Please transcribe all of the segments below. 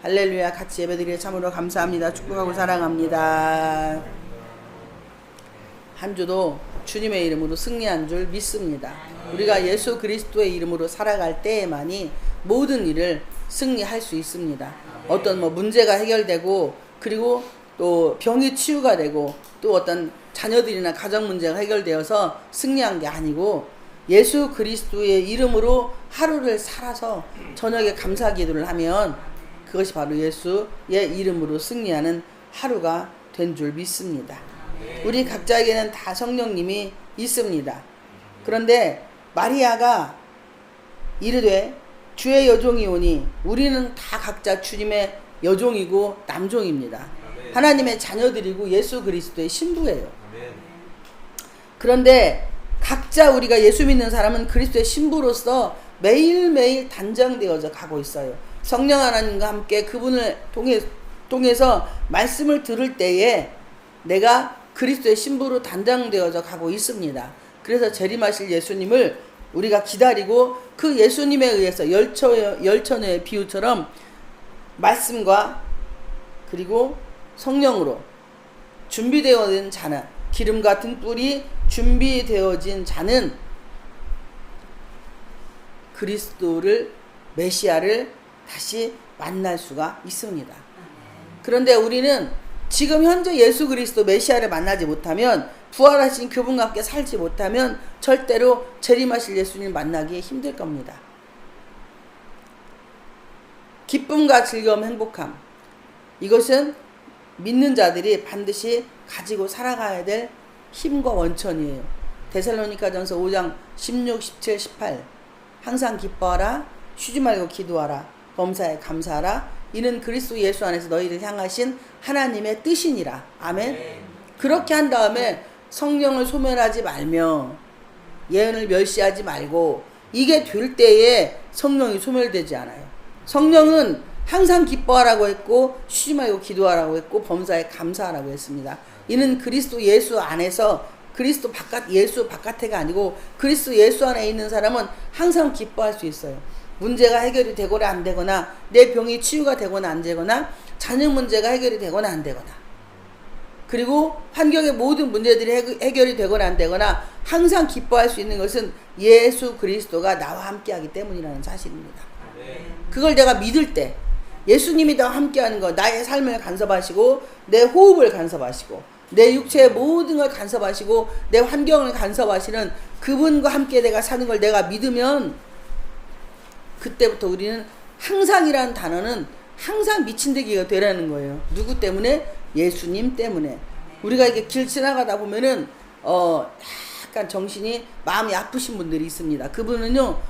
할렐루야. 같이 예배드리려 참으로 감사합니다. 축복하고 사랑합니다. 한 주도 주님의 이름으로 승리한 줄 믿습니다. 우리가 예수 그리스도의 이름으로 살아갈 때에만이 모든 일을 승리할 수 있습니다. 어떤 문제가 해결되고, 그리고 또 병이 치유가 되고, 또 어떤 자녀들이나 가정 문제가 해결되어서 승리한 게 아니고, 예수 그리스도의 이름으로 하루를 살아서 저녁에 감사 기도를 하면 그것이 바로 예수의 이름으로 승리하는 하루가 된 줄 믿습니다. 우리 각자에게는 다 성령님이 있습니다. 그런데 마리아가 이르되 주의 여종이 오니, 우리는 다 각자 주님의 여종이고 남종입니다. 하나님의 자녀들이고 예수 그리스도의 신부예요. 그런데 각자 우리가 예수 믿는 사람은 그리스도의 신부로서 매일매일 단장되어져 가고 있어요. 성령 하나님과 함께 그분을 통해서 말씀을 들을 때에 내가 그리스도의 신부로 단장되어져 가고 있습니다. 그래서 재림하실 예수님을 우리가 기다리고, 그 예수님에 의해서 열처녀의 비유처럼 말씀과 그리고 성령으로 준비되어진 자는, 기름 같은 뿔이 준비되어진 자는 그리스도를, 메시아를 다시 만날 수가 있습니다. 그런데 우리는 지금 현재 예수 그리스도 메시아를 만나지 못하면, 부활하신 그분과 함께 살지 못하면 절대로 재림하실 예수님 만나기 힘들 겁니다. 기쁨과 즐거움, 행복함, 이것은 믿는 자들이 반드시 가지고 살아가야 될 힘과 원천이에요. 데살로니가전서 5장 16, 17, 18 항상 기뻐하라, 쉬지 말고 기도하라, 범사에 감사하라, 이는 그리스도 예수 안에서 너희를 향하신 하나님의 뜻이니라. 아멘. 그렇게 한 다음에 성령을 소멸하지 말며 예언을 멸시하지 말고, 이게 될 때에 성령이 소멸되지 않아요. 성령은 항상 기뻐하라고 했고, 쉬지 말고 기도하라고 했고, 범사에 감사하라고 했습니다. 이는 그리스도 예수 안에서, 그리스도 바깥, 예수 바깥에가 아니고 그리스도 예수 안에 있는 사람은 항상 기뻐할 수 있어요. 문제가 해결이 되거나 안 되거나, 내 병이 치유가 되거나 안 되거나, 자녀 문제가 해결이 되거나 안 되거나, 그리고 환경의 모든 문제들이 해결이 되거나 안 되거나, 항상 기뻐할 수 있는 것은 예수 그리스도가 나와 함께하기 때문이라는 사실입니다. 그걸 내가 믿을 때, 예수님이 나와 함께하는 거, 나의 삶을 간섭하시고, 내 호흡을 간섭하시고, 내 육체의 모든 걸 간섭하시고, 내 환경을 간섭하시는 그분과 함께 내가 사는 걸 내가 믿으면, 그때부터 우리는 항상이라는 단어는 항상 미친듯이가 되라는 거예요. 누구 때문에? 예수님 때문에. 우리가 이렇게 길 지나가다 보면은 약간 정신이, 마음이 아프신 분들이 있습니다. 그분은요,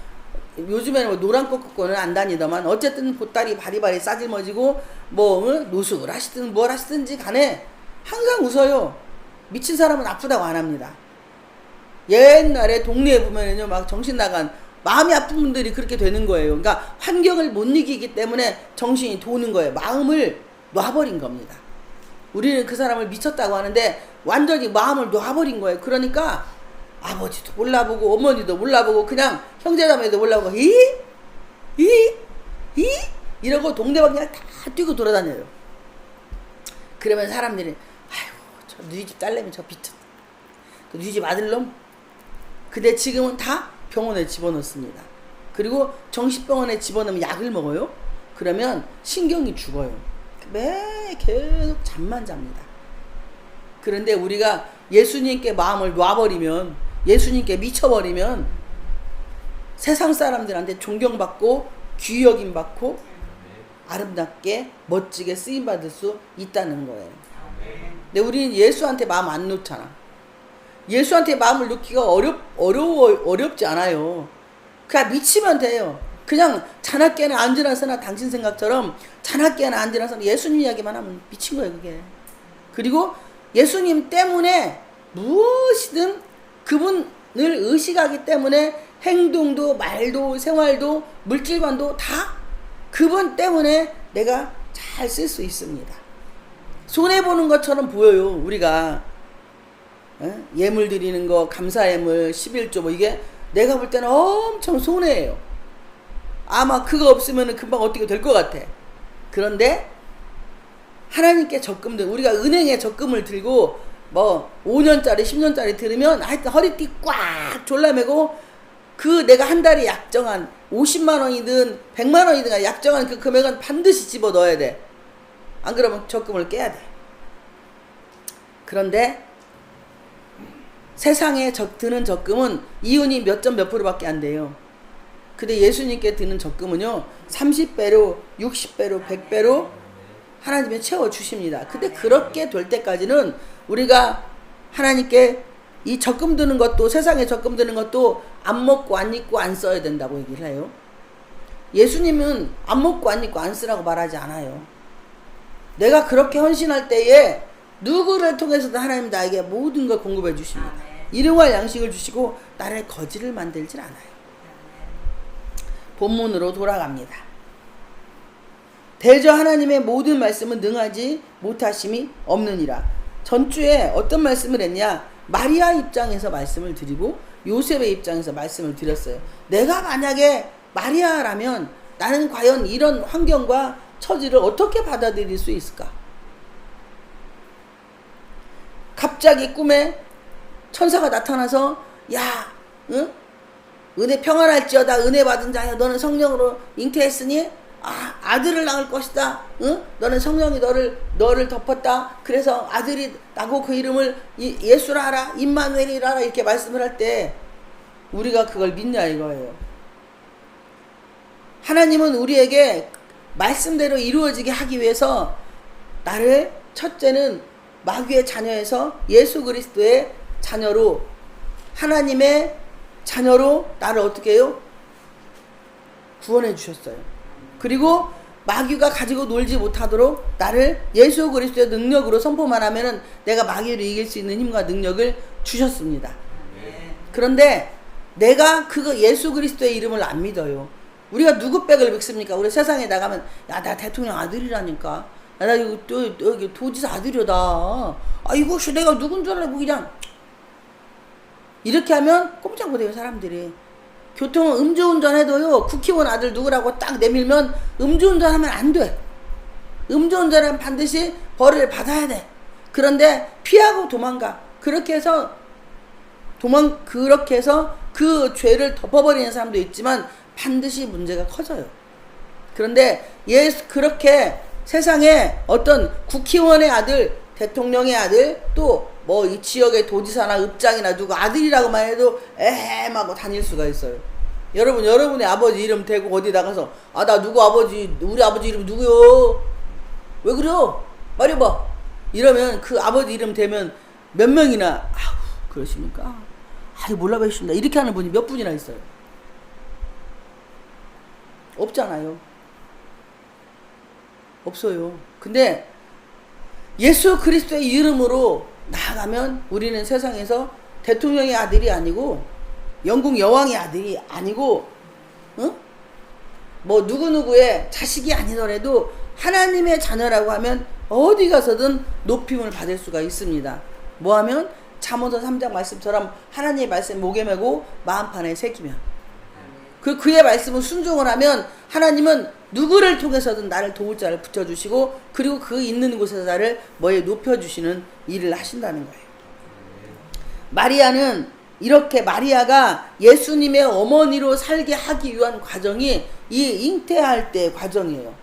요즘에는 노란 꽃꽂고는 안 다니더만 어쨌든 보따리 바리바리 싸질머지고 노숙을 하시든 뭘 하시든지 간에 항상 웃어요. 미친 사람은 아프다고 안 합니다. 옛날에 동네에 보면은요, 막 정신 나간 마음이 아픈 분들이 그렇게 되는 거예요. 그러니까 환경을 못 이기기 때문에 정신이 도는 거예요. 마음을 놔버린 겁니다. 우리는 그 사람을 미쳤다고 하는데 완전히 마음을 놔버린 거예요. 그러니까 아버지도 몰라보고 어머니도 몰라보고 그냥 형제자매도 몰라보고 이러고 동네방향 다 뛰고 돌아다녀요. 그러면 사람들이, 아이고 저 너희 집 딸내미 저 비트, 그 너희 집 아들놈, 근데 지금은 다 병원에 집어넣습니다. 그리고 정신병원에 집어넣으면 약을 먹어요. 그러면 신경이 죽어요. 매 계속 잠만 잡니다. 그런데 우리가 예수님께 마음을 놔버리면, 예수님께 미쳐버리면 세상 사람들한테 존경받고 귀여김 받고 아름답게 멋지게 쓰임받을 수 있다는 거예요. 근데 우리는 예수한테 마음 안 놓잖아. 예수한테 마음을 놓기가 어렵지 않아요. 그냥 미치면 돼요. 그냥 자나깨나 앉으나서나 당신 생각처럼 자나깨나 앉으나서나 예수님 이야기만 하면 미친 거예요, 그게. 그리고 예수님 때문에 무엇이든 그분을 의식하기 때문에 행동도 말도 생활도 물질관도 다 그분 때문에 내가 잘 쓸 수 있습니다. 손해보는 것처럼 보여요, 우리가. 예물 드리는 거, 감사예물, 11조 이게 내가 볼 때는 엄청 손해예요. 아마 그거 없으면 금방 어떻게 될 것 같아. 그런데 하나님께 적금들, 우리가 은행에 적금을 들고 뭐 5년짜리 10년짜리 들으면 하여튼 허리띠 꽉 졸라매고 그 내가 한 달에 약정한 50만 원이든 100만 원이든 약정한 그 금액은 반드시 집어 넣어야 돼. 안 그러면 적금을 깨야 돼. 그런데 세상에 드는 적금은 이윤이 몇 점 몇 프로밖에 안 돼요. 근데 예수님께 드는 적금은요 30배로 60배로 100배로 하나님이 채워주십니다. 근데 그렇게 될 때까지는 우리가 하나님께 이 적금 드는 것도, 세상에 적금 드는 것도 안 먹고 안 입고 안 써야 된다고 얘기를 해요. 예수님은 안 먹고 안 입고 안 쓰라고 말하지 않아요. 내가 그렇게 헌신할 때에 누구를 통해서도 하나님 나에게 모든 걸 공급해 주십니다. 일용할 양식을 주시고 나를 거지를 만들질 않아요. 본문으로 돌아갑니다. 대저 하나님의 모든 말씀은 능하지 못하심이 없느니라. 전주에 어떤 말씀을 했냐? 마리아 입장에서 말씀을 드리고 요셉의 입장에서 말씀을 드렸어요. 내가 만약에 마리아라면 나는 과연 이런 환경과 처지를 어떻게 받아들일 수 있을까? 갑자기 꿈에 천사가 나타나서 야, 응? 은혜 평안할지어다. 은혜 받은 자여 너는 성령으로 잉태했으니 아들을 낳을 것이다. 응? 너는 성령이 너를 덮었다. 그래서 아들이 나고 그 이름을 예수라 하라. 임마누엘이라 하라. 이렇게 말씀을 할 때 우리가 그걸 믿냐 이거예요. 하나님은 우리에게 말씀대로 이루어지게 하기 위해서 나를 첫째는 마귀의 자녀에서 예수 그리스도의 자녀로, 하나님의 자녀로 나를 어떻게 해요? 구원해 주셨어요. 그리고 마귀가 가지고 놀지 못하도록 나를 예수 그리스도의 능력으로 선포만 하면은 내가 마귀를 이길 수 있는 힘과 능력을 주셨습니다. 그런데 내가 그거 예수 그리스도의 이름을 안 믿어요. 우리가 누구 백을 믿습니까? 우리 세상에 나가면 야, 나 대통령 아들이라니까. 야, 나 이거 여기 도지사 아들이다. 아, 이것이 내가 누군 줄 알고 그냥 이렇게 하면 꼼짝 못해요 사람들이. 교통은 음주운전 해도요 국회의원 아들 누구라고 딱 내밀면 음주운전 하면 안 돼. 음주운전은 반드시 벌을 받아야 돼. 그런데 피하고 도망가. 그렇게 해서 그 죄를 덮어버리는 사람도 있지만 반드시 문제가 커져요. 그런데 그렇게 세상에 어떤 국회의원의 아들, 대통령의 아들, 또 뭐 이 지역의 도지사나 읍장이나 누구 아들이라고만 해도 에헴 하고 다닐 수가 있어요. 여러분의 아버지 이름 대고 어디 나가서 나 누구 아버지, 우리 아버지 이름 누구요? 왜 그래요? 말해봐. 이러면 그 아버지 이름 대면 몇 명이나 그러십니까? 몰라 뵙습니다. 이렇게 하는 분이 몇 분이나 있어요. 없잖아요. 없어요. 근데 예수 그리스도의 이름으로 나아가면 우리는 세상에서 대통령의 아들이 아니고 영국 여왕의 아들이 아니고 뭐 누구누구의 자식이 아니더라도 하나님의 자녀라고 하면 어디 가서든 높임을 받을 수가 있습니다. 뭐하면 잠언서 3장 말씀처럼 하나님의 말씀 목에 메고 마음판에 새기면 그의 말씀을 순종을 하면 하나님은 누구를 통해서든 나를 도울 자를 붙여주시고 그리고 그 있는 곳에서 나를 높여주시는 일을 하신다는 거예요. 마리아가 예수님의 어머니로 살게 하기 위한 과정이 이 잉태할 때의 과정이에요.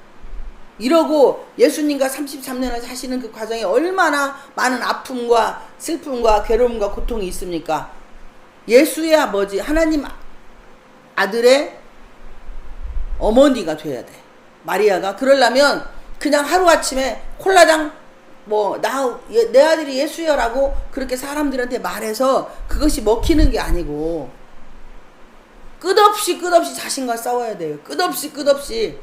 이러고 예수님과 33년을 사시는 그 과정에 얼마나 많은 아픔과 슬픔과 괴로움과 고통이 있습니까? 예수의 아버지 하나님 아들의 어머니가 돼야 돼. 마리아가 그러려면 그냥 하루아침에 콜라당 내 아들이 예수여라고 그렇게 사람들한테 말해서 그것이 먹히는 게 아니고 끝없이 자신과 싸워야 돼요. 끝없이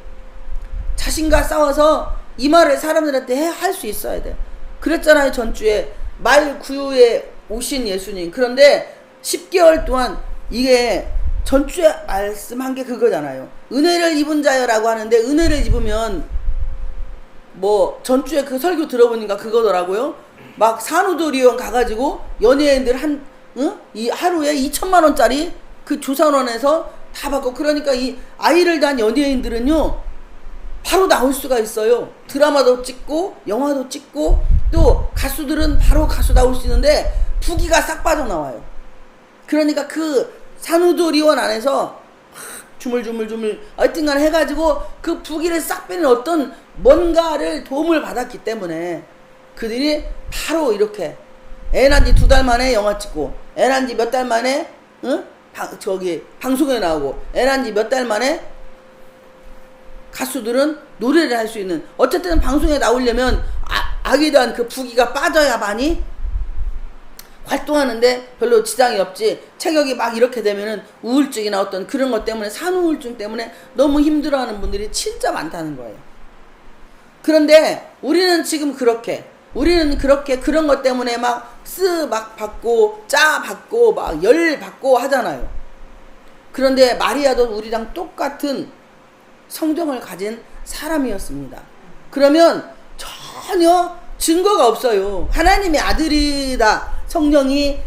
자신과 싸워서 이 말을 사람들한테 할 수 있어야 돼요. 그랬잖아요. 전주에 말 구유에 오신 예수님. 그런데 10개월 동안 이게 전주에 말씀한 게 그거잖아요. 은혜를 입은 자여라고 하는데 은혜를 입으면 전주에 그 설교 들어보니까 그거더라고요. 막 산후조리원 가가지고 연예인들 이 하루에 2천만 원짜리 그 조산원에서 다 받고 그러니까 이 아이를 단 연예인들은요 바로 나올 수가 있어요. 드라마도 찍고 영화도 찍고 또 가수들은 바로 가수 나올 수 있는데 부기가 싹 빠져나와요. 그러니까 그 산후조리원 안에서 주물주물 어쨌든 해가지고 그 부기를 싹 빼는 어떤 뭔가를 도움을 받았기 때문에 그들이 바로 이렇게 애 낳은 지 2달 만에 영화 찍고 애 낳은 지 몇 달 만에 방송에 나오고 애 낳은 지 몇 달 만에 가수들은 노래를 할 수 있는 어쨌든 방송에 나오려면 악에 대한 그 부기가 빠져야만이 활동하는데 별로 지장이 없지. 체격이 막 이렇게 되면은 우울증이나 어떤 그런 것 때문에 산후우울증 때문에 너무 힘들어하는 분들이 진짜 많다는 거예요. 그런데 우리는 지금 그렇게 그런 것 때문에 막 막 받고 짜 받고 막 열 받고 하잖아요. 그런데 마리아도 우리랑 똑같은 성정을 가진 사람이었습니다. 그러면 전혀 증거가 없어요. 하나님의 아들이다. 성령이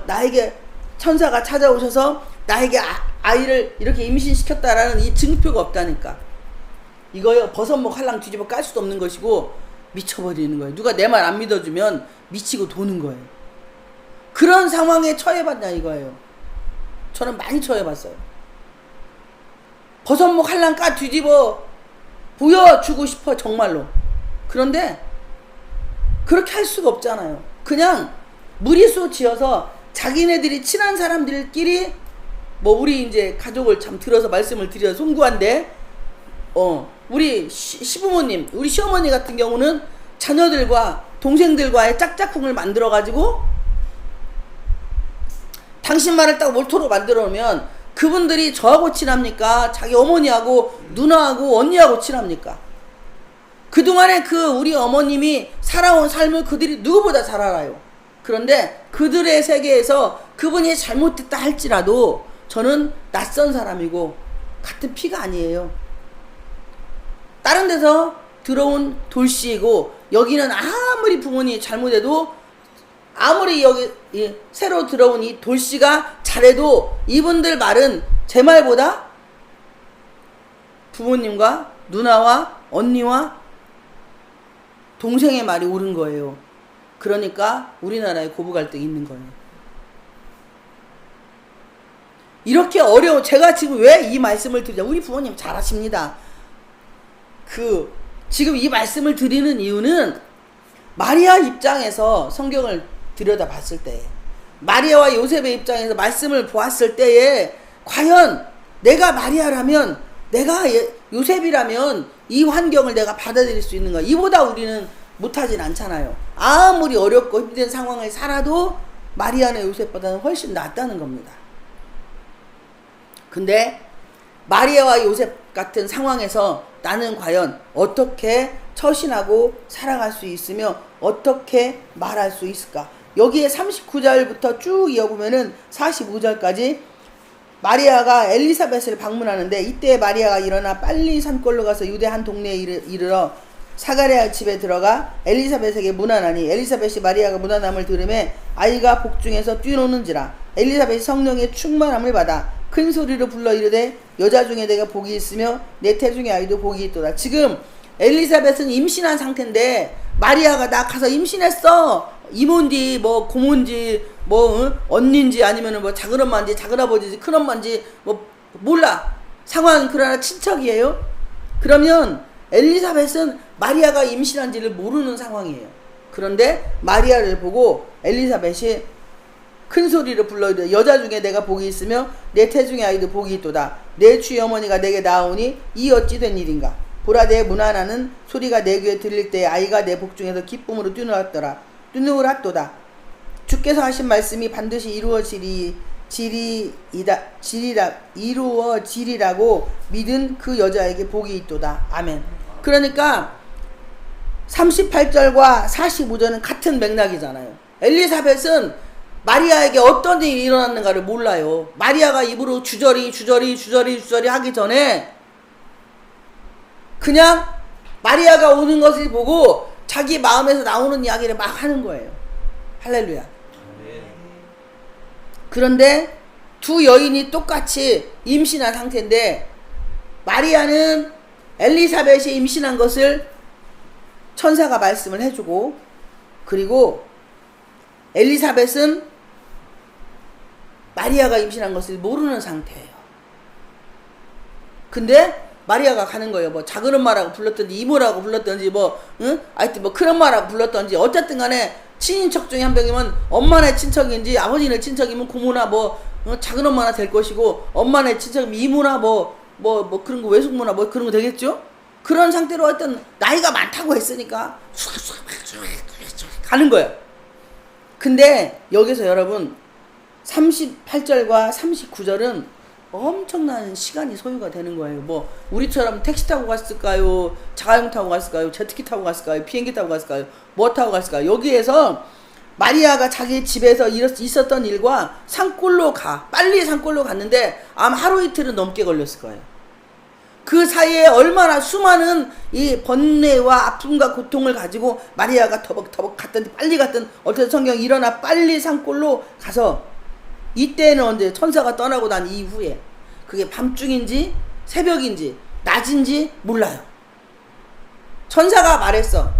나에게 천사가 찾아오셔서 나에게 아이를 이렇게 임신시켰다라는 이 증표가 없다니까. 이거요 버섯목 할랑 뒤집어 깔 수도 없는 것이고 미쳐버리는 거예요. 누가 내 말 안 믿어주면 미치고 도는 거예요. 그런 상황에 처해봤냐 이거예요. 저는 많이 처해봤어요. 버섯목 할랑 까 뒤집어 보여주고 싶어 정말로. 그런데 그렇게 할 수가 없잖아요. 그냥 무리수 지어서 자기네들이 친한 사람들끼리 뭐 우리 이제 가족을 참 들어서 말씀을 드려 송구한데 우리 시부모님 우리 시어머니 같은 경우는 자녀들과 동생들과의 짝짝꿍을 만들어 가지고 당신 말을 딱 몰토로 만들어 놓으면 그분들이 저하고 친합니까? 자기 어머니하고 누나하고 언니하고 친합니까? 그동안에 그 우리 어머님이 살아온 삶을 그들이 누구보다 잘 알아요. 그런데 그들의 세계에서 그분이 잘못됐다 할지라도 저는 낯선 사람이고 같은 피가 아니에요. 다른 데서 들어온 돌씨이고 여기는 아무리 부모님이 잘못해도 아무리 여기 새로 들어온 이 돌씨가 잘해도 이분들 말은 제 말보다 부모님과 누나와 언니와 동생의 말이 옳은 거예요. 그러니까 우리나라에 고부 갈등이 있는 거예요. 이렇게 제가 지금 왜 이 말씀을 드리자. 우리 부모님 잘하십니다. 지금 이 말씀을 드리는 이유는 마리아 입장에서 성경을 들여다 봤을 때, 마리아와 요셉의 입장에서 말씀을 보았을 때에 과연 내가 마리아라면, 내가 요셉이라면 이 환경을 내가 받아들일 수 있는가? 이보다 우리는 못하진 않잖아요. 아무리 어렵고 힘든 상황을 살아도 마리아나 요셉보다는 훨씬 낫다는 겁니다. 근데 마리아와 요셉 같은 상황에서 나는 과연 어떻게 처신하고 살아갈 수 있으며 어떻게 말할 수 있을까? 여기에 39절부터 쭉 이어보면은 45절까지 마리아가 엘리사벳을 방문하는데, 이때 마리아가 일어나 빨리 산골로 가서 유대 한 동네에 이르러 사가랴 집에 들어가 엘리사벳에게 문안하니, 엘리사벳이 마리아가 문안함을 들으매 아이가 복중에서 뛰노는지라. 엘리사벳이 성령의 충만함을 받아 큰 소리로 불러 이르되 여자 중에 내가 복이 있으며 내 태중의 아이도 복이 있도다. 지금 엘리사벳은 임신한 상태인데 마리아가 나 가서 임신했어, 이모인지 뭐 고모인지 뭐 언니인지 아니면은 뭐 작은엄마인지 작은아버지인지 큰엄마인지 뭐 몰라, 상황은 그러나 친척이에요. 그러면 엘리사벳은 마리아가 임신한지를 모르는 상황이에요. 그런데 마리아를 보고 엘리사벳이 큰 소리로 불러 이르되 여자 중에 내가 복이 있으며 내 태중의 아이도 복이 있도다. 내 주의 어머니가 내게 나오니 이 어찌 된 일인가? 보라, 내 문안하는 소리가 내 귀에 들릴 때 아이가 내 복중에서 기쁨으로 뛰놀았도다. 주께서 하신 말씀이 반드시 이루어지리라고 믿은 그 여자에게 복이 있도다. 아멘. 그러니까 38절과 45절은 같은 맥락이잖아요. 엘리사벳은 마리아에게 어떤 일이 일어났는가를 몰라요. 마리아가 입으로 주저리 하기 전에 그냥 마리아가 오는 것을 보고 자기 마음에서 나오는 이야기를 막 하는 거예요. 할렐루야. 그런데 두 여인이 똑같이 임신한 상태인데 마리아는 엘리사벳이 임신한 것을 천사가 말씀을 해주고, 그리고 엘리사벳은 마리아가 임신한 것을 모르는 상태예요. 근데 마리아가 가는 거예요. 뭐 작은 엄마라고 불렀던지 이모라고 불렀던지 하여튼 뭐 큰 엄마라고 불렀던지 어쨌든 간에 친인척 중에 한 명이면 엄마네 친척인지 아버지네 친척이면 고모나 작은 엄마나 될 것이고, 엄마네 친척이면 이모나 그런 거 외숙모나 그런 거 되겠죠? 그런 상태로 하여튼 나이가 많다고 했으니까 가는 거예요. 근데 여기서 여러분 38절과 39절은 엄청난 시간이 소요가 되는 거예요. 우리처럼 택시 타고 갔을까요? 자가용 타고 갔을까요? 제트기 타고 갔을까요? 비행기 타고 갔을까요? 뭐 타고 갔을까요? 여기에서 마리아가 자기 집에서 있었던 일과 산골로 빨리 산골로 갔는데 아마 하루 이틀은 넘게 걸렸을 거예요. 그 사이에 얼마나 수많은 이 번뇌와 아픔과 고통을 가지고 마리아가 터벅터벅 빨리 갔든 어쨌든 성경 일어나 빨리 산골로 가서, 이때는 언제 천사가 떠나고 난 이후에 그게 밤중인지 새벽인지 낮인지 몰라요. 천사가 말했어.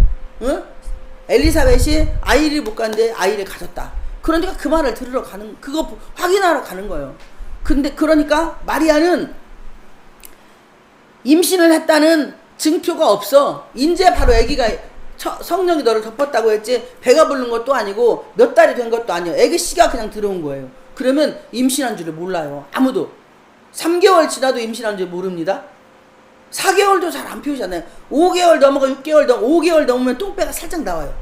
엘리사벳이 아이를 못 갔는데 아이를 가졌다. 그러니까 그 말을 들으러 그거 확인하러 가는 거예요. 근데 그러니까 마리아는 임신을 했다는 증표가 없어. 이제 바로 아기가 성령이 너를 덮었다고 했지, 배가 부른 것도 아니고 몇 달이 된 것도 아니에요. 아기 씨가 그냥 들어온 거예요. 그러면 임신한 줄을 몰라요. 아무도. 3개월 지나도 임신한 줄 모릅니다. 4개월도 잘 안 피우잖아요. 5개월 넘어가 5개월 넘으면 똥배가 살짝 나와요.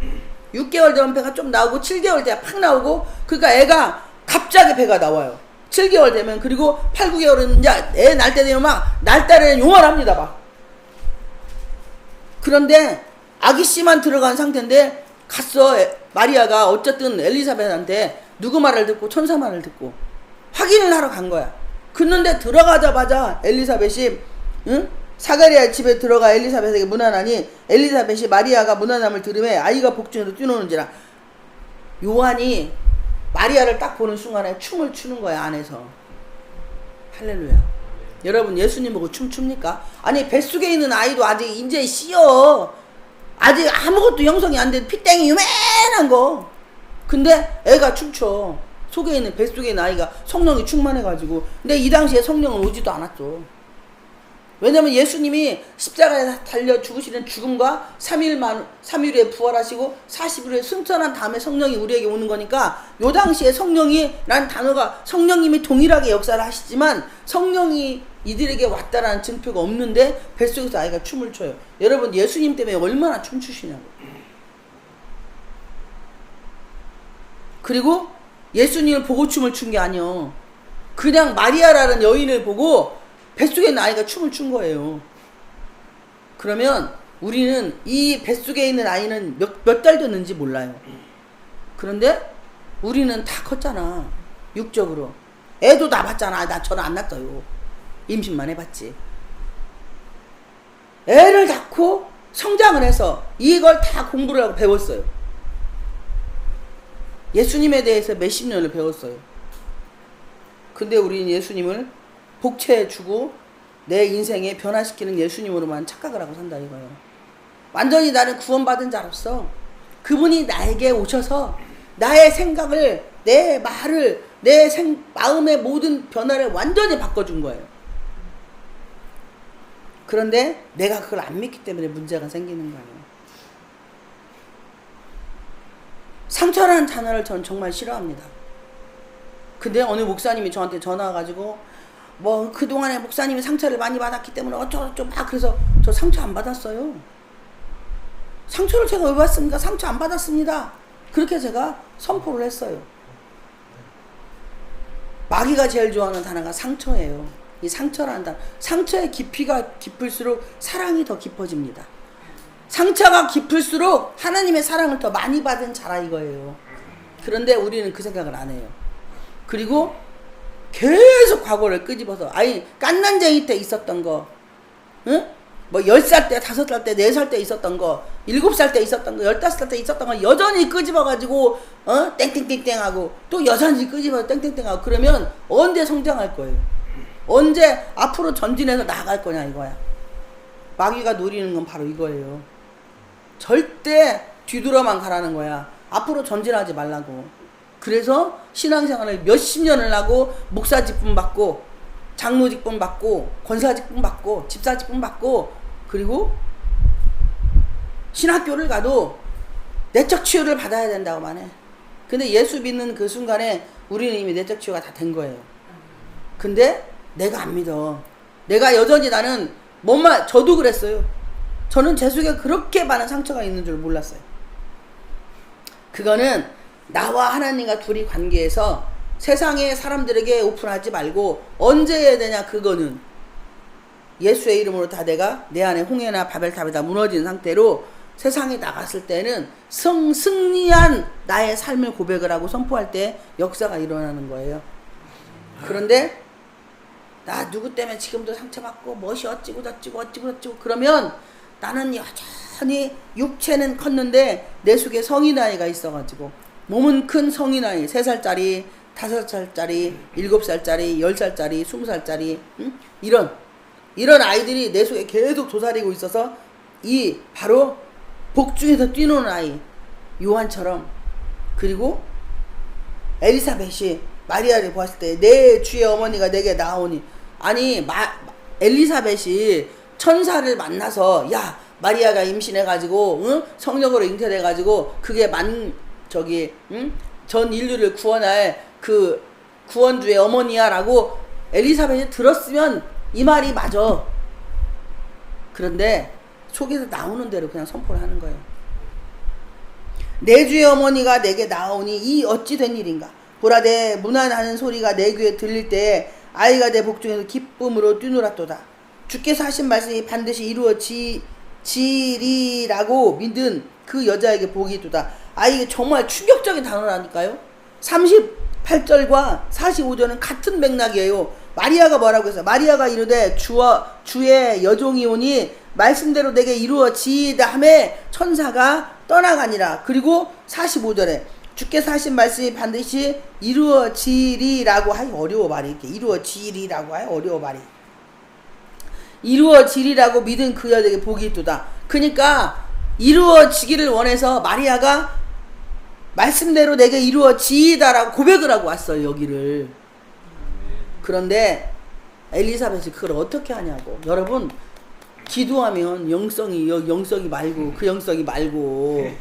6개월 되면 배가 좀 나오고 7개월 돼야 팍 나오고, 그러니까 애가 갑자기 배가 나와요. 7개월 되면. 그리고 8, 9개월은 이제 애 날 때 되면 날달에는 요만합니다 막. 그런데 아기 씨만 들어간 상태인데 갔어. 마리아가 어쨌든 엘리사벳한테 누구 말을 듣고 천사 말을 듣고 확인을 하러 간 거야. 그런데 들어가자마자 엘리사벳이 사가랴 집에 들어가 엘리사벳에게 문안하니 엘리사벳이 마리아가 문안함을 들으매 아이가 복중에서 뛰노는지라. 요한이 마리아를 딱 보는 순간에 춤을 추는 거야 안에서. 할렐루야. 여러분 예수님 보고 춤춥니까? 아니 뱃속에 있는 아이도 아직 이제 씨어. 아직 아무것도 형성이 안 된 피땡이 유명한 거. 근데 애가 춤춰. 속에 있는 뱃속에 있는 아이가 성령이 충만해가지고. 근데 이 당시에 성령은 오지도 않았죠. 왜냐면 예수님이 십자가에 달려 죽으시는 죽음과 3일 후에 부활하시고 40일 후에 승천한 다음에 성령이 우리에게 오는 거니까, 요 당시에 성령이라는 단어가 성령님이 동일하게 역사를 하시지만 성령이 이들에게 왔다라는 증표가 없는데 뱃속에서 아이가 춤을 춰요. 여러분 예수님 때문에 얼마나 춤추시냐고. 그리고 예수님을 보고 춤을 춘 게 아니요. 그냥 마리아라는 여인을 보고 뱃속에 있는 아이가 춤을 춘 거예요. 그러면 우리는 이 뱃속에 있는 아이는 몇 달 됐는지 몰라요. 그런데 우리는 다 컸잖아. 육적으로. 애도 낳았잖아. 나 저는 안 낳았어요. 임신만 해봤지. 애를 낳고 성장을 해서 이걸 다 공부를 하고 배웠어요. 예수님에 대해서 몇십 년을 배웠어요. 근데 우리는 예수님을 복채해주고 내 인생에 변화시키는 예수님으로만 착각을 하고 산다 이거예요. 완전히 나는 구원받은 자로서 그분이 나에게 오셔서 나의 생각을, 내 말을, 마음의 모든 변화를 완전히 바꿔준 거예요. 그런데 내가 그걸 안 믿기 때문에 문제가 생기는 거예요. 상처라는 단어를 전 정말 싫어합니다. 근데 어느 목사님이 저한테 전화 와가지고 그동안에 목사님이 상처를 많이 받았기 때문에 어쩌고저쩌고 그래서 저 상처 안 받았어요. 상처를 제가 왜 받습니까? 상처 안 받았습니다. 그렇게 제가 선포를 했어요. 마귀가 제일 좋아하는 단어가 상처예요. 이 상처라는 단어. 상처의 깊이가 깊을수록 사랑이 더 깊어집니다. 상처가 깊을수록 하나님의 사랑을 더 많이 받은 자라 이거예요. 그런데 우리는 그 생각을 안 해요. 그리고 계속 과거를 끄집어서, 깐난쟁이 때 있었던 거, 10살 때, 5살 때, 4살 때 있었던 거, 7살 때 있었던 거, 15살 때 있었던 거 여전히 끄집어가지고 땡땡땡땡하고 또 여전히 끄집어서 땡땡땡하고 그러면 언제 성장할 거예요? 언제 앞으로 전진해서 나아갈 거냐 이거야. 마귀가 노리는 건 바로 이거예요. 절대 뒤돌아만 가라는 거야. 앞으로 전진하지 말라고. 그래서 신앙생활을 몇십 년을 하고 목사 직분 받고 장로 직분 받고 권사 직분 받고 집사 직분 받고 그리고 신학교를 가도 내적 치유를 받아야 된다고만 해. 근데 예수 믿는 그 순간에 우리는 이미 내적 치유가 다 된 거예요. 근데 내가 안 믿어. 내가 여전히 나는 뭔만 저도 그랬어요. 저는 제 속에 그렇게 많은 상처가 있는 줄 몰랐어요. 그거는 나와 하나님과 둘이 관계에서 세상의 사람들에게 오픈하지 말고 언제 해야 되냐. 그거는 예수의 이름으로 다 내가 내 안에 홍해나 바벨탑이 다 무너진 상태로 세상에 나갔을 때는 승리한 나의 삶을 고백을 하고 선포할 때 역사가 일어나는 거예요. 그런데 나 누구 때문에 지금도 상처받고 멋이 어찌고 저찌고 그러면 나는 여전히 육체는 컸는데 내 속에 성인 아이가 있어가지고 몸은 큰 성인 아이 3살짜리 5살짜리 7살짜리 10살짜리 20살짜리 이런 아이들이 내 속에 계속 도사리고 있어서 이 바로 복중에서 뛰노는 아이 요한처럼 그리고 엘리사벳이 마리아를 보았을 때 내 주의 어머니가 내게 나오니 아니 엘리사벳이 천사를 만나서 야 마리아가 임신해가지고 응? 성령으로 잉태돼가지고 그게 전 인류를 구원할 그 구원주의 어머니야 라고 엘리사벳이 들었으면 이 말이 맞아. 그런데 속에서 나오는 대로 그냥 선포를 하는 거예요. 내 주의 어머니가 내게 나오니 이 어찌 된 일인가. 보라 내 문안하는 소리가 내 귀에 들릴 때 아이가 내 복중에서 기쁨으로 뛰놀았도다. 주께서 하신 말씀이 반드시 이루어지리라고 믿은 그 여자에게 복이 있도다. 이게 정말 충격적인 단어라니까요. 38절과 45절은 같은 맥락이에요. 마리아가 뭐라고 했어요? 마리아가 이르되 주의 여종이 오니 말씀대로 내게 이루어지이다 하매 천사가 떠나가니라. 그리고 45절에 주께서 하신 말씀이 반드시 이루어지리라고 하기 어려워 말이. 이렇게 이루어지리라고 하기 어려워 말이. 이루어지리라고 믿은 그 여자에게 복이 있도다. 그러니까 이루어지기를 원해서 마리아가 말씀대로 내게 이루어지이다라고 고백을 하고 왔어요. 여기를. 그런데 엘리사벳이 그걸 어떻게 하냐고. 여러분 기도하면 영성이 말고 그 영성이 말고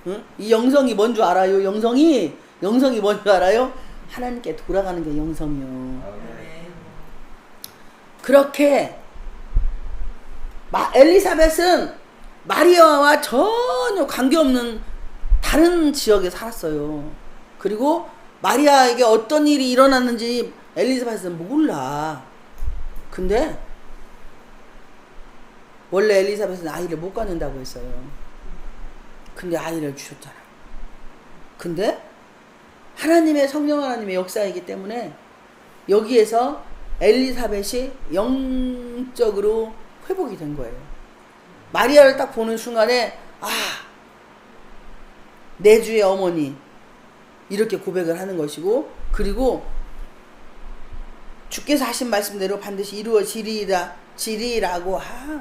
응? 이 영성이 뭔 줄 알아요? 영성이 뭔 줄 알아요? 하나님께 돌아가는 게 영성이요. 그렇게 엘리사벳은 마리아와 전혀 관계없는 다른 지역에 살았어요. 그리고 마리아에게 어떤 일이 일어났는지 엘리사벳은 몰라. 근데 원래 엘리사벳은 아이를 못 갖는다고 했어요. 근데 아이를 주셨잖아. 근데 하나님의 성령 하나님의 역사이기 때문에 여기에서 엘리사벳이 영적으로 회복이 된 거예요. 마리아를 딱 보는 순간에 내 주의 어머니 이렇게 고백을 하는 것이고, 그리고 주께서 하신 말씀대로 반드시 이루어지리라고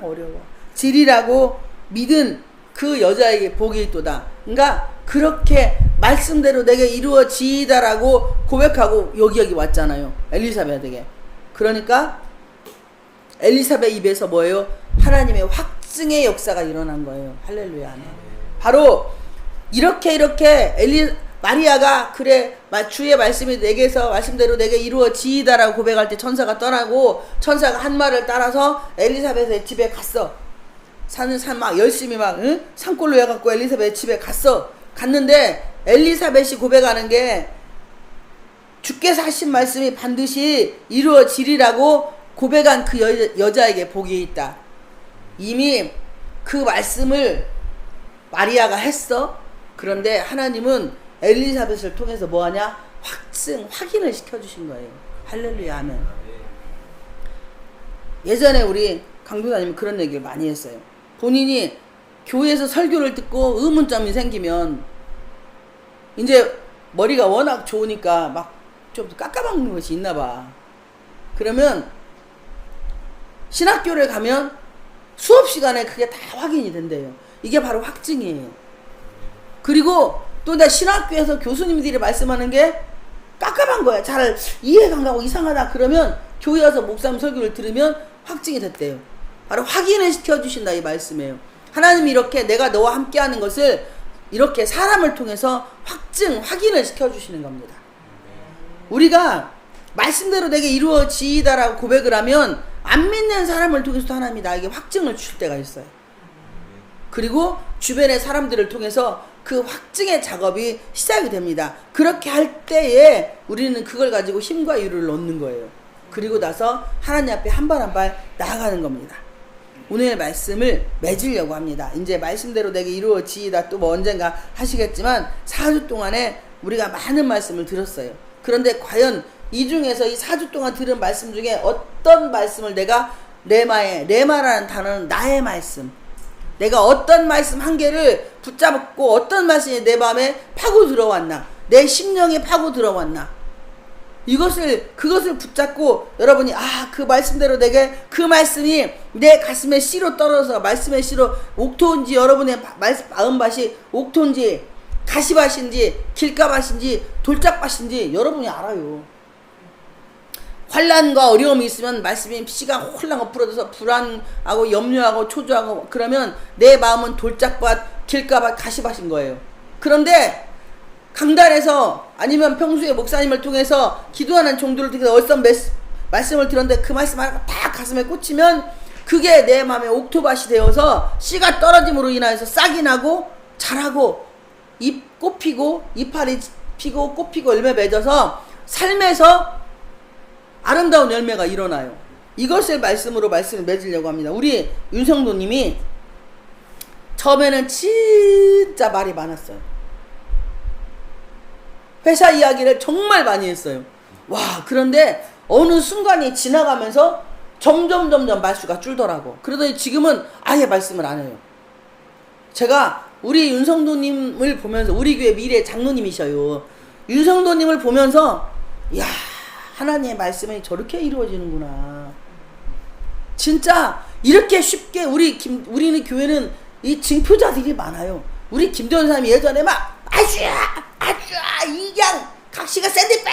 어려워. 지리라고 믿은 그 여자에게 복이 있도다. 그러니까 그렇게 말씀대로 내게 이루어지다라고 고백하고 여기 왔잖아요. 엘리사벳에게. 그러니까 엘리사벳 입에서 뭐예요? 하나님의 확증의 역사가 일어난 거예요. 할렐루야. 아멘. 바로 이렇게 마리아가 그래 주의 말씀이 내게서 말씀대로 내게 이루어지이다라고 고백할 때 천사가 떠나고, 천사가 한 말을 따라서 엘리사벳의 집에 갔어. 막 열심히 산골로 해갖고 엘리사벳 집에 갔는데 엘리사벳이 고백하는 게 주께서 하신 말씀이 반드시 이루어지리라고 고백한 그 여자에게 복이 있다. 이미 그 말씀을 마리아가 했어. 그런데 하나님은 엘리사벳을 통해서 뭐하냐? 확인을 시켜주신 거예요. 할렐루야 아멘. 예전에 우리 강도사님은 그런 얘기를 많이 했어요. 본인이 교회에서 설교를 듣고 의문점이 생기면 이제 머리가 워낙 좋으니까 막 좀 깎아먹는 것이 있나 봐. 그러면 신학교를 가면 수업 시간에 그게 다 확인이 된대요. 이게 바로 확증이에요. 그리고 또 내 신학교에서 교수님들이 말씀하는 게 깝깝한 거야. 잘 이해가 안 가고 이상하다 그러면 교회 와서 목사님 설교를 들으면 확증이 됐대요. 바로 확인을 시켜주신다 이 말씀이에요. 하나님이 이렇게 내가 너와 함께하는 것을 이렇게 사람을 통해서 확인을 시켜주시는 겁니다. 우리가 말씀대로 내게 이루어지이다라고 고백을 하면 안 믿는 사람을 통해서도 하나님이 나에게 확증을 주실 때가 있어요. 그리고 주변의 사람들을 통해서 그 확증의 작업이 시작이 됩니다. 그렇게 할 때에 우리는 그걸 가지고 힘과 여유를 얻는 거예요. 그리고 나서 하나님 앞에 한 발 한 발 나아가는 겁니다. 오늘 말씀을 맺으려고 합니다. 이제 말씀대로 내게 이루어지이다 또 뭐 언젠가 하시겠지만 4주 동안에 우리가 많은 말씀을 들었어요. 그런데 과연 이 중에서 이 4주 동안 들은 말씀 중에 어떤 말씀을 내가 레마라는 단어는 나의 말씀, 내가 어떤 말씀 한 개를 붙잡고 어떤 말씀이 내 마음에 파고 들어왔나, 내 심령에 파고 들어왔나, 그것을 붙잡고 여러분이 그 말씀대로 내게 그 말씀이 내 가슴에 씨로 떨어져서 말씀의 씨로 옥토인지 여러분의 마음밭이 옥토인지 가시밭인지 길가밭인지 돌짝밭인지 여러분이 알아요. 환난과 어려움이 있으면 말씀이 씨가 홀랑 엎어져서 불안하고 염려하고 초조하고 그러면 내 마음은 돌짝밭 길가밭 가시밭인 거예요. 그런데 강단에서 아니면 평소에 목사님을 통해서 기도하는 종들을 통해서 어떤 말씀을 들었는데 그 말씀 하나가 딱 가슴에 꽂히면 그게 내 마음에 옥토밭이 되어서 씨가 떨어짐으로 인하여서 싹이 나고 자라고 꽃 피고 이파리 피고 꽃 피고 열매 맺어서 삶에서 아름다운 열매가 일어나요. 이것을 말씀으로 말씀을 맺으려고 합니다. 우리 윤성도님이 처음에는 진짜 말이 많았어요. 회사 이야기를 정말 많이 했어요. 그런데 어느 순간이 지나가면서 점점 말수가 줄더라고. 그러더니 지금은 아예 말씀을 안 해요. 제가 우리 윤성도님을 보면서 우리 교회 미래 장로님이셔요. 윤성도님을 보면서 하나님의 말씀이 저렇게 이루어지는구나. 진짜 이렇게 쉽게 우리는 교회는 이 징표자들이 많아요. 우리 김도현 사람이 예전에 막 아주야 이냥 각시가 샌드백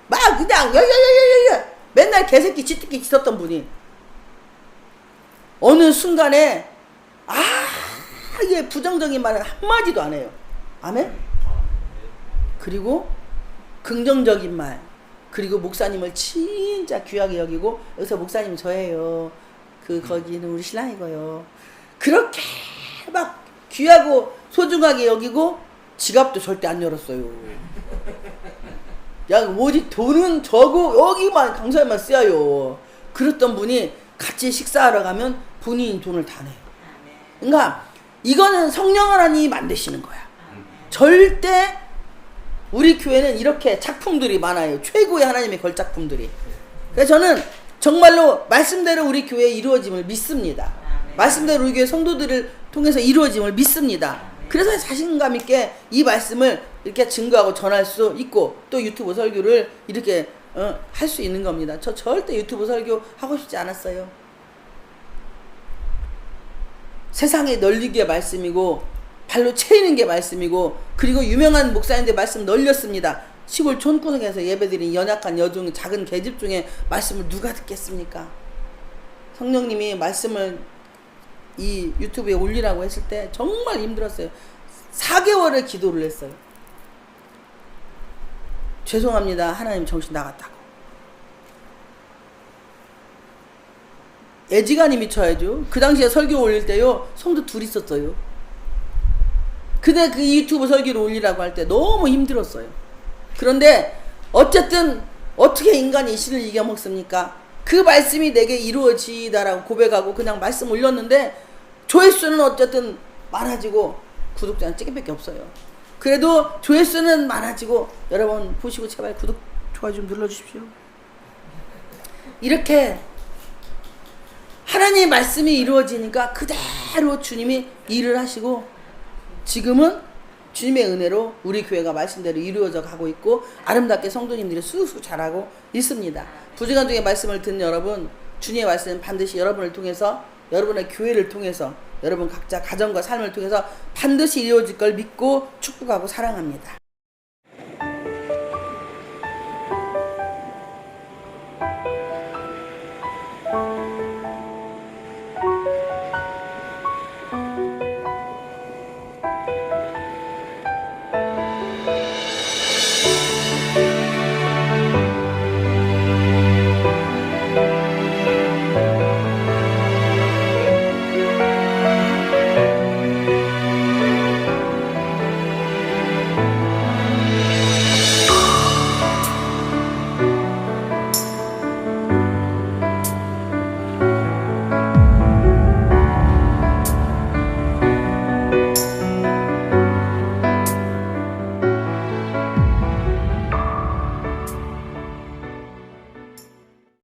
막 그냥 맨날 개새끼 쥐뜯기 짖었던 분이 어느 순간에 이게 부정적인 말은 한마디도 안 해요. 아멘? 그리고 긍정적인 말, 그리고 목사님을 진짜 귀하게 여기고 여기서 목사님 저예요. 거기는 우리 신랑이고요. 그렇게 막 귀하고 소중하게 여기고 지갑도 절대 안 열었어요. 오직 돈은 저거 여기만 강사에만 쓰여요. 그랬던 분이 같이 식사하러 가면 본인이 돈을 다 내요. 그러니까 이거는 성령 하나님이 만드시는 거야. 절대 우리 교회는 이렇게 작품들이 많아요. 최고의 하나님의 걸작품들이. 그래서 저는 정말로 말씀대로 우리 교회의 이루어짐을 믿습니다. 말씀대로 우리 교회 성도들을 통해서 이루어짐을 믿습니다. 그래서 자신감 있게 이 말씀을 이렇게 증거하고 전할 수 있고 또 유튜브 설교를 이렇게 할 수 있는 겁니다. 저 절대 유튜브 설교 하고 싶지 않았어요. 세상에 널리기의 말씀이고 발로 채이는 게 말씀이고 그리고 유명한 목사님들 말씀 널렸습니다. 시골 촌구석에서 예배드린 연약한 여중 작은 계집 중에 말씀을 누가 듣겠습니까? 성령님이 말씀을 이 유튜브에 올리라고 했을 때 정말 힘들었어요. 4개월을 기도를 했어요. 죄송합니다. 하나님 정신 나갔다고. 애지간히 미쳐야죠. 그 당시에 설교 올릴 때요 성도 둘 있었어요. 근데 그 유튜브 설교를 올리라고 할 때 너무 힘들었어요. 그런데 어쨌든 어떻게 인간이 신을 이겨먹습니까? 그 말씀이 내게 이루어지다라고 고백하고 그냥 말씀 올렸는데 조회수는 어쨌든 많아지고 구독자는 찌개밖에 없어요. 그래도 조회수는 많아지고 여러분 보시고 제발 구독 좋아요 좀 눌러주십시오. 이렇게 하나님의 말씀이 이루어지니까 그대로 주님이 일을 하시고 지금은 주님의 은혜로 우리 교회가 말씀대로 이루어져 가고 있고 아름답게 성도님들이 쑥쑥 자라고 있습니다. 부지간 중에 말씀을 듣는 여러분, 주님의 말씀 반드시 여러분을 통해서 여러분의 교회를 통해서 여러분 각자 가정과 삶을 통해서 반드시 이루어질 걸 믿고 축복하고 사랑합니다.